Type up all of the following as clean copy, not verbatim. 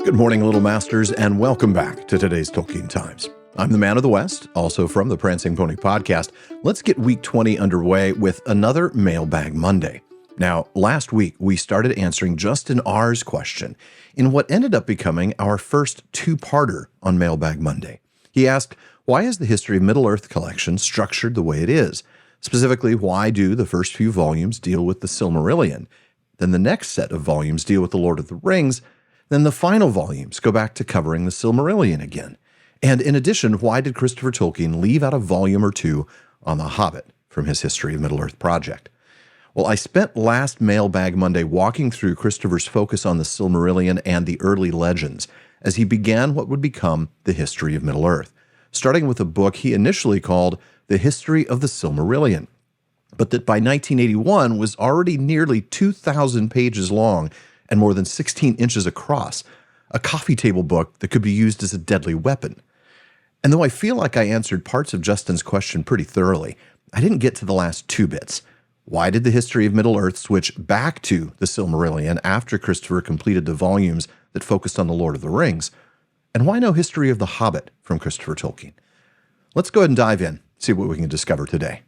Good morning, Little Masters, and welcome back to today's Tolkien Times. I'm the Man of the West, also from the Prancing Pony podcast. Let's get week 20 underway with another Mailbag Monday. Now, last week, we started answering Justin R's question in what ended up becoming our first two-parter on Mailbag Monday. He asked, why is the History of Middle-earth collection structured the way it is? Specifically, why do the first few volumes deal with the Silmarillion? Then the next set of volumes deal with the Lord of the Rings. Then the final volumes go back to covering the Silmarillion again. And in addition, why did Christopher Tolkien leave out a volume or two on The Hobbit from his History of Middle-earth project? Well, I spent last Mailbag Monday walking through Christopher's focus on the Silmarillion and the early legends as he began what would become the History of Middle-earth, starting with a book he initially called The History of the Silmarillion, but that by 1981 was already nearly 2,000 pages long and more than 16 inches across, a coffee table book that could be used as a deadly weapon. And though I feel like I answered parts of Justin's question pretty thoroughly, I didn't get to the last two bits. Why did the History of Middle-earth switch back to the Silmarillion after Christopher completed the volumes that focused on the Lord of the Rings? And why no History of the Hobbit from Christopher Tolkien? Let's go ahead and dive in, see what we can discover today.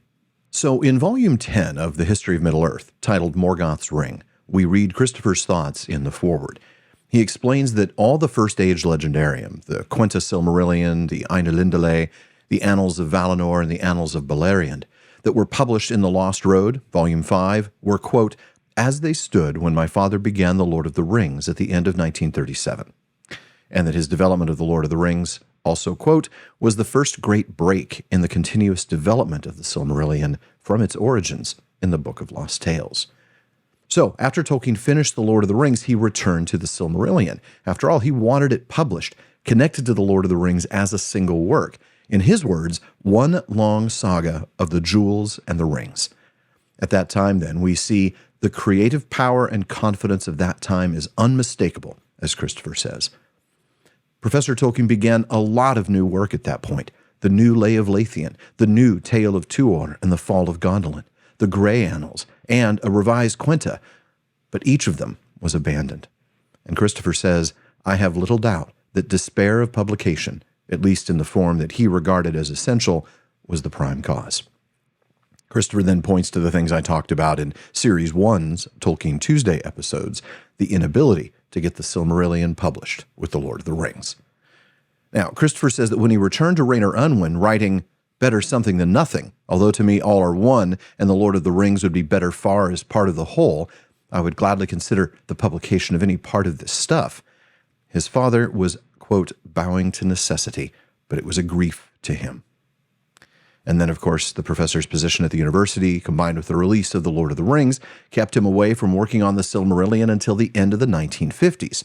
So in Volume 10 of the History of Middle-earth, titled Morgoth's Ring, we read Christopher's thoughts in the foreword. He explains that all the First Age legendarium, the Quenta Silmarillion, the Ainulindale, the Annals of Valinor, and the Annals of Beleriand, that were published in The Lost Road, Volume 5, were, quote, as they stood when my father began The Lord of the Rings at the end of 1937. And that his development of The Lord of the Rings, also, quote, was the first great break in the continuous development of the Silmarillion from its origins in the Book of Lost Tales. So, after Tolkien finished The Lord of the Rings, he returned to the Silmarillion. After all, he wanted it published, connected to The Lord of the Rings as a single work. In his words, one long saga of the jewels and the rings. At that time, then, we see the creative power and confidence of that time is unmistakable, as Christopher says. Professor Tolkien began a lot of new work at that point. The new Lay of Leithian, the new Tale of Tuor and the Fall of Gondolin, the Grey Annals, and a revised Quenta, but each of them was abandoned. And Christopher says, I have little doubt that despair of publication, at least in the form that he regarded as essential, was the prime cause. Christopher then points to the things I talked about in Series 1's Tolkien Tuesday episodes, the inability to get the Silmarillion published with The Lord of the Rings. Now, Christopher says that when he returned to Rayner Unwin, writing, better something than nothing, although to me all are one, and The Lord of the Rings would be better far as part of the whole, I would gladly consider the publication of any part of this stuff. His father was, quote, bowing to necessity, but it was a grief to him. And then, of course, the professor's position at the university, combined with the release of The Lord of the Rings, kept him away from working on the Silmarillion until the end of the 1950s.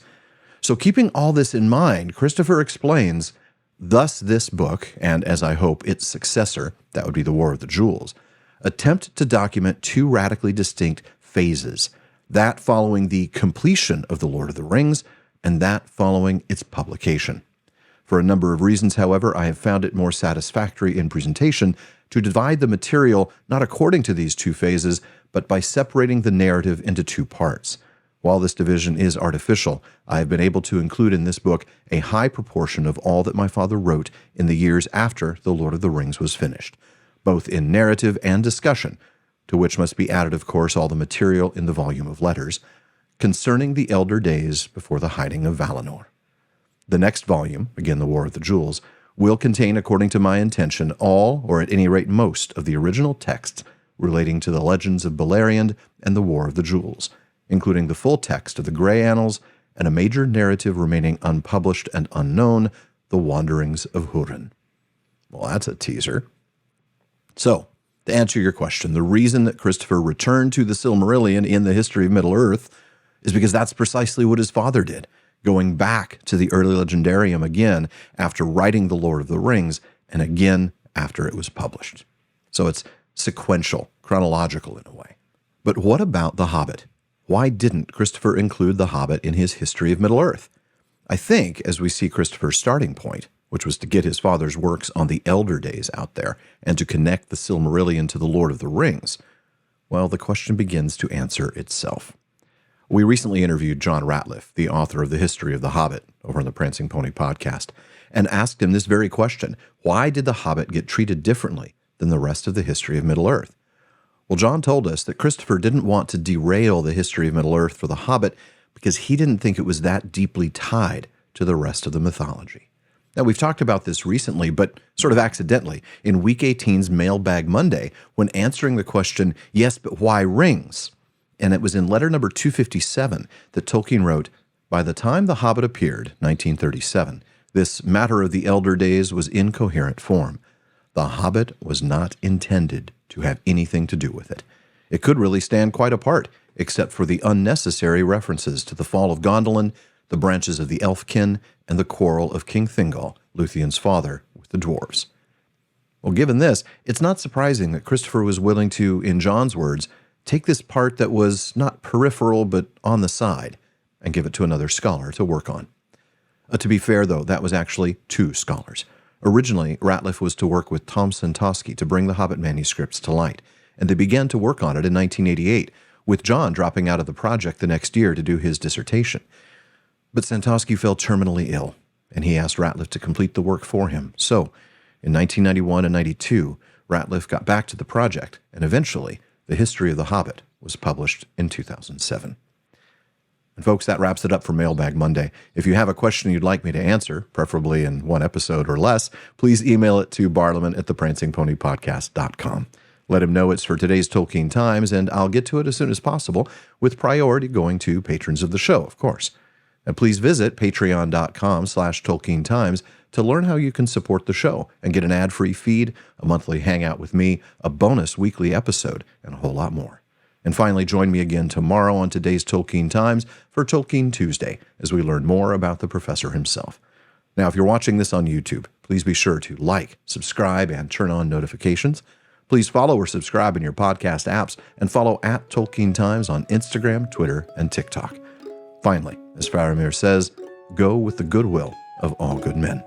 So keeping all this in mind, Christopher explains, thus this book, and as I hope its successor, that would be The War of the Jewels, attempt to document two radically distinct phases, that following the completion of The Lord of the Rings, and that following its publication. For a number of reasons, however, I have found it more satisfactory in presentation to divide the material not according to these two phases, but by separating the narrative into two parts. While this division is artificial, I have been able to include in this book a high proportion of all that my father wrote in the years after The Lord of the Rings was finished, both in narrative and discussion, to which must be added, of course, all the material in the volume of letters, concerning the elder days before the hiding of Valinor. The next volume, again The War of the Jewels, will contain, according to my intention, all, or at any rate most, of the original texts relating to the legends of Beleriand and the War of the Jewels, including the full text of the Grey Annals and a major narrative remaining unpublished and unknown, The Wanderings of Húrin. Well, that's a teaser. So, to answer your question, the reason that Christopher returned to the Silmarillion in the History of Middle-earth is because that's precisely what his father did, going back to the early legendarium again after writing The Lord of the Rings and again after it was published. So it's sequential, chronological in a way. But what about The Hobbit? Why didn't Christopher include The Hobbit in his History of Middle-earth? I think, as we see Christopher's starting point, which was to get his father's works on the Elder Days out there and to connect the Silmarillion to the Lord of the Rings, well, the question begins to answer itself. We recently interviewed John Ratliff, the author of The History of the Hobbit, over on the Prancing Pony podcast, and asked him this very question: why did the Hobbit get treated differently than the rest of the history of Middle-earth? Well, John told us that Christopher didn't want to derail the history of Middle-earth for the Hobbit because he didn't think it was that deeply tied to the rest of the mythology. Now, we've talked about this recently, but sort of accidentally, in Week 18's Mailbag Monday, when answering the question, yes, but why rings? And it was in letter number 257 that Tolkien wrote, "By the time The Hobbit appeared, 1937, this matter of the elder days was in coherent form. The Hobbit was not intended to have anything to do with it. It could really stand quite apart, except for the unnecessary references to the fall of Gondolin, the branches of the Elfkin, and the quarrel of King Thingol, Lúthien's father, with the dwarves." Well, given this, it's not surprising that Christopher was willing to, in John's words, take this part that was not peripheral but on the side and give it to another scholar to work on. To be fair, though, that was actually two scholars. Originally, Ratliff was to work with Tom Santosky to bring the Hobbit manuscripts to light, and they began to work on it in 1988, with John dropping out of the project the next year to do his dissertation. But Santosky fell terminally ill, and he asked Ratliff to complete the work for him. So, in 1991 and 92, Ratliff got back to the project, and eventually, The History of the Hobbit was published in 2007. And folks, that wraps it up for Mailbag Monday. If you have a question you'd like me to answer, preferably in one episode or less, please email it to barliman@theprancingponypodcast.com. Let him know it's for today's Tolkien Times, and I'll get to it as soon as possible, with priority going to patrons of the show, of course. And please visit patreon.com/TolkienTimes to learn how you can support the show and get an ad-free feed, a monthly hangout with me, a bonus weekly episode, and a whole lot more. And finally, join me again tomorrow on today's Tolkien Times for Tolkien Tuesday as we learn more about the professor himself. Now, if you're watching this on YouTube, please be sure to like, subscribe, and turn on notifications. Please follow or subscribe in your podcast apps and follow @Tolkien Times on Instagram, Twitter, and TikTok. Finally, as Faramir says, go with the goodwill of all good men.